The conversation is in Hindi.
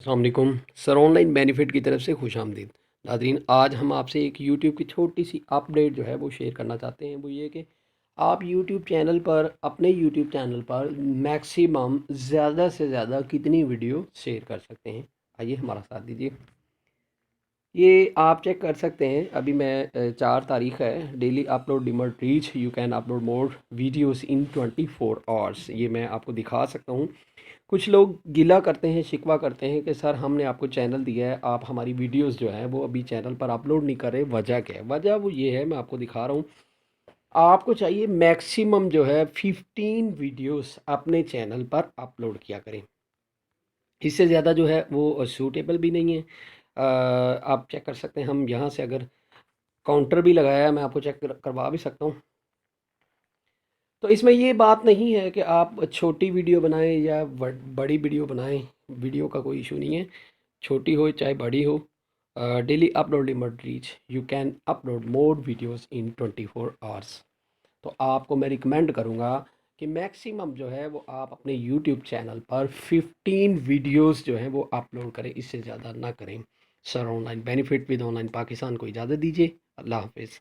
अस्सलाम वालेकुम सर, ऑनलाइन बेनिफिट की तरफ से खुश आमदीद। नादरीन, आज हम आपसे एक यूट्यूब की छोटी सी अपडेट जो है वो शेयर करना चाहते हैं। वो ये कि आप यूट्यूब चैनल पर, अपने यूट्यूब चैनल पर मैक्सिमम ज़्यादा से ज़्यादा कितनी वीडियो शेयर कर सकते हैं। आइए हमारा साथ दीजिए। ये आप चेक कर सकते हैं। अभी मैं 4 तारीख है। Daily upload dimmer reach, you can upload more videos in 24 hours. ये मैं आपको दिखा सकता हूँ। कुछ लोग गिला करते हैं, शिकवा करते हैं कि सर हमने आपको चैनल दिया है, आप हमारी वीडियोस जो है वो अभी चैनल पर अपलोड नहीं कर रहे। वजह क्या है? वजह वो ये है, मैं आपको दिखा रहा हूँ। आपको चाहिए मैक्सिमम जो है 15 वीडियोस अपने चैनल पर अपलोड किया करें। इससे ज़्यादा जो है वो सूटेबल भी नहीं है। आप चेक कर सकते हैं। हम यहाँ से अगर काउंटर भी लगाया है, मैं आपको चेक करवा भी सकता हूँ। तो इसमें ये बात नहीं है कि आप छोटी वीडियो बनाएं या बड़ी वीडियो बनाएं। वीडियो का कोई इशू नहीं है, छोटी हो चाहे बड़ी हो। डेली अपलोड मट reach, you can upload more videos in 24 hours. तो आपको मैं रिकमेंड करूँगा कि मैक्सिमम जो है वो आप अपने यूट्यूब चैनल पर 15 वीडियोस जो हैं वो अपलोड करें, इससे ज़्यादा ना करें। Sir, online benefit with online Pakistan को इजाज़त दीजिए। अल्लाह हाफिज़।